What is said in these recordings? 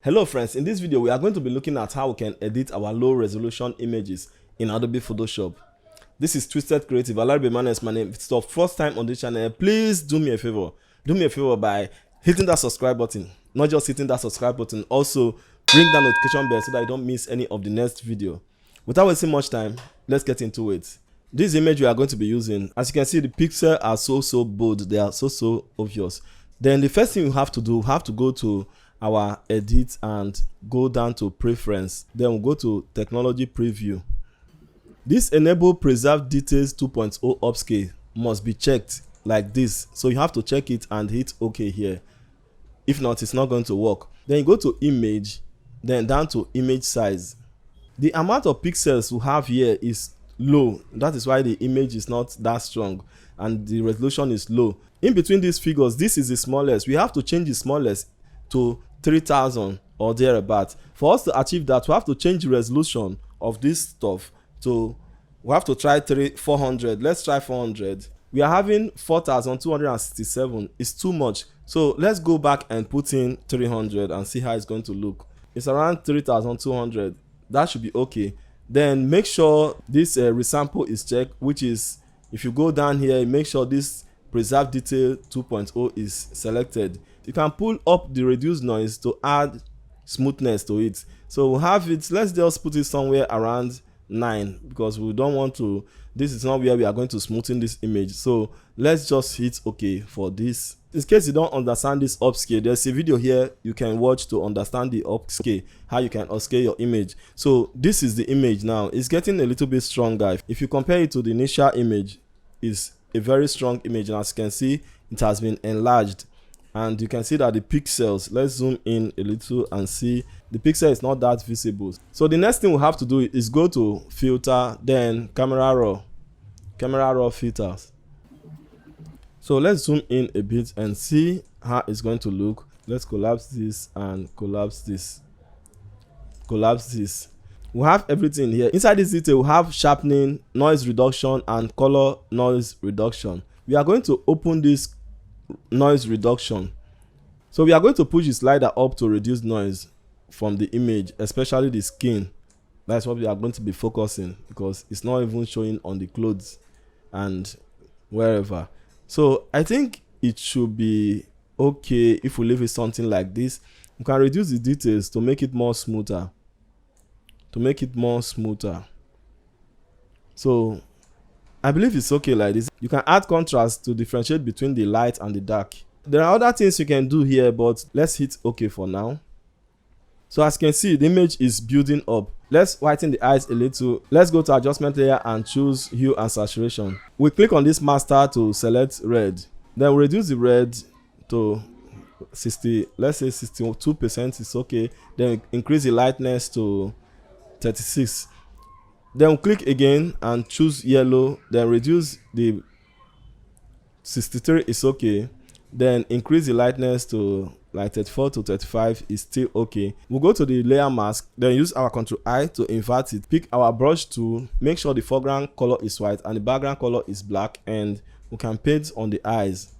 Hello friends, in this video we are going to be looking at how we can edit our low resolution images in Adobe Photoshop. This is Twisted Creative. Alabi Manes, my name. If it's your first time on this channel, please do me a favor. Do me a favor by hitting that subscribe button. Not just hitting that subscribe button, also ring that notification bell so that you don't miss any of the next video. Without wasting much time, let's get into it. This image we are going to be using, as you can see, the pixels are so bold. They are so obvious. Then the first thing you have to do, go to our edit and go down to preference. Then we'll go to technology preview. This enable preserve details 2.0 upscale must be checked like this, so you have to check it and hit OK here. If not, it's not going to work. Then you go to image, then down to image size. The amount of pixels we have here is low. That is why the image is not that strong and the resolution is low. In between these figures, this is the smallest. We have to change the smallest to 3000 or thereabout. For us to achieve that, we have to change the resolution of this stuff to, we have to try 400. Let's try 400. We are having 4267. It's too much, so let's go back and put in 300 and see how it's going to look. It's around 3200. That should be okay. Then make sure this resample is checked, which is, if you go down here, make sure this preserve detail 2.0 is selected. You can pull up the reduce noise to add smoothness to it. So we'll have it, let's just put it somewhere around 9, because we don't want to, this is not where we are going to smoothen this image. So let's just hit OK for this. In case you don't understand this upscale, there's a video here you can watch to understand the upscale, how you can upscale your image. So this is the image now. It's getting a little bit stronger. If you compare it to the initial image, it's a very strong image, and as you can see, it has been enlarged. And you can see that the pixels, let's zoom in a little and see the pixel is not that visible. So the next thing we have to do is go to filter, then camera raw filters. So let's zoom in a bit and see how it's going to look. Let's collapse this and collapse this. We have everything here. Inside this detail, we have sharpening, noise reduction, and color noise reduction. We are going to open this noise reduction. So we are going to push the slider up to reduce noise from the image, especially the skin. That's what we are going to be focusing, because it's not even showing on the clothes and wherever. So I think it should be okay if we leave it something like this. We can reduce the details to make it more smoother. So I believe it's okay like this. You can add contrast to differentiate between the light and the dark. There are other things you can do here, but let's hit OK for now. So as you can see, the image is building up. Let's whiten the eyes a little. Let's go to adjustment layer and choose hue and saturation. We click on this master to select red. Then we reduce the red to 60, let's say 62% is okay. Then increase the lightness to 36. Then click again and choose yellow, then reduce the 63 is okay, then increase the lightness to like 34 to 35 is still okay. We'll go to the layer mask, then use our Ctrl I to invert it. Pick our brush tool, make sure the foreground color is white and the background color is black, and we can paint on the eyes.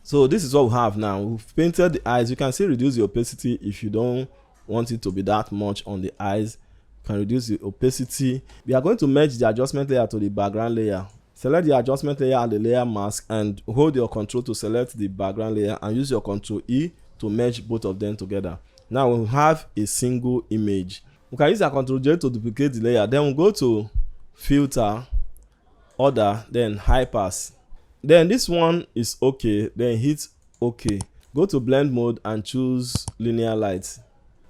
So this is what we have now. We've painted the eyes. You can still reduce the opacity if you don't want it to be that much on the eyes. You can reduce the opacity. We are going to merge the adjustment layer to the background layer. Select the adjustment layer and the layer mask and hold your Ctrl to select the background layer and use your Ctrl E to merge both of them together. Now we have a single image. We can use our Ctrl J to duplicate the layer. Then we'll go to filter, order, then high pass. Then this one is okay, then hit OK. Go to blend mode and choose linear light.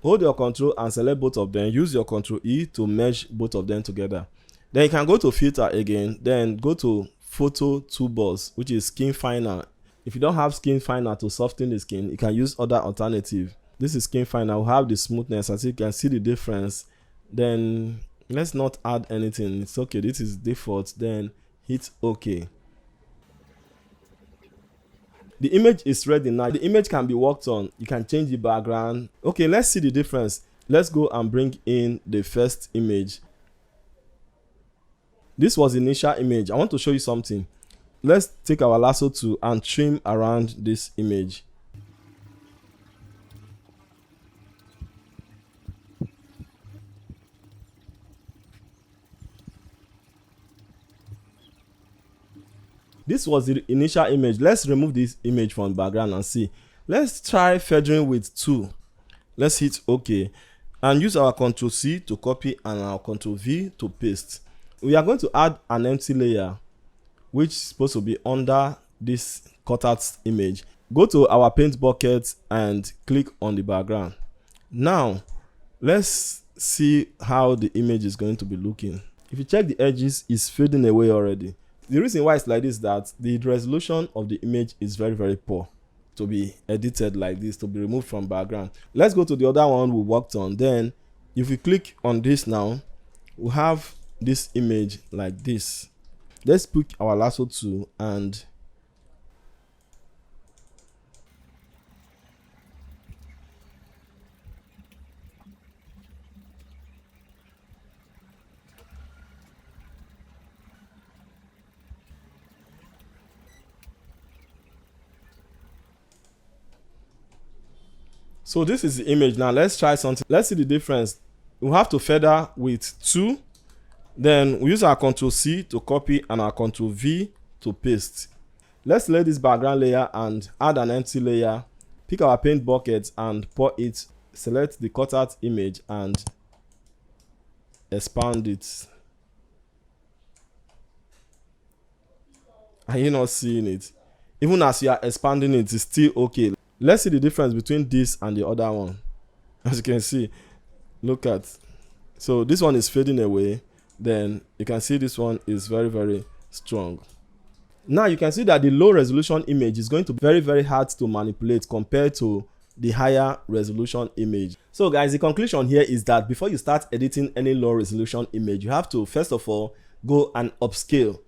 Hold your Ctrl and select both of them. Use your Ctrl E to merge both of them together. Then you can go to filter again, then go to photo toolbox, which is skin finer. If you don't have skin finer to soften the skin, you can use other alternative. This is skin finer. We'll have the smoothness, as you can see the difference. Then let's not add anything. It's okay. This is default. Then hit OK. The image is ready now. The image can be worked on. You can change the background. Okay, let's see the difference. Let's go and bring in the first image. This was the initial image. I want to show you something. let's take our lasso tool and trim around this image. This was the initial image. Let's remove this image from the background and see. Let's try feathering with 2. Let's hit OK and use our Ctrl C to copy and our Ctrl V to paste. We are going to add an empty layer which is supposed to be under this cut out image. Go to our paint bucket and click on the background. Now let's see how the image is going to be looking. If you check the edges, it's fading away already. The reason why it's like this is that the resolution of the image is very poor to be edited like this, to be removed from background. Let's go to the other one we worked on. Then if we click on this now, we have this image like this. Let's pick our lasso tool and so this is the image. Now let's try something. Let's see the difference. We have to feather with 2. Then we use our Ctrl C to copy and our Ctrl V to paste. Let's select this background layer and add an empty layer. Pick our paint bucket and pour it. Select the cutout image and expand it. Are you not seeing it? Even as you are expanding it, it's still okay. Let's see the difference between this and the other one. As you can see, look at. So this one is fading away. Then you can see this one is very strong. Now you can see that the low resolution image is going to be very hard to manipulate compared to the higher resolution image. So guys, the conclusion here is that before you start editing any low resolution image, you have to first of all go and upscale.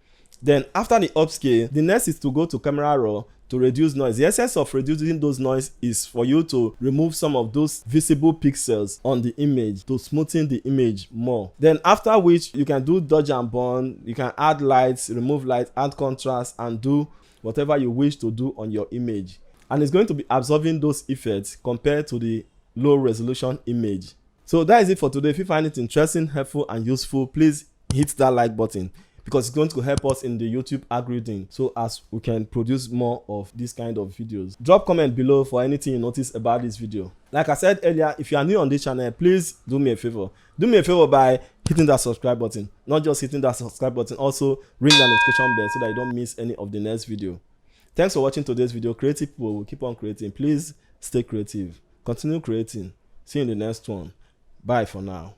Then after the upscale, the next is to go to camera raw to reduce noise. The essence of reducing those noise is for you to remove some of those visible pixels on the image to smoothen the image more. Then after which you can do dodge and burn, you can add lights, remove light, add contrast, and do whatever you wish to do on your image. And it's going to be absorbing those effects compared to the low resolution image. So that is it for today. If you find it interesting, helpful, and useful, please hit that like button, because it's going to help us in the YouTube algorithm so as we can produce more of this kind of videos. Drop comment below for anything you notice about this video. Like I said earlier, if you are new on this channel, please do me a favor. Do me a favor by hitting that subscribe button. Not just hitting that subscribe button, also ring the notification bell so that you don't miss any of the next video. Thanks for watching today's video. Creative people will keep on creating. Please stay creative. Continue creating. See you in the next one. Bye for now.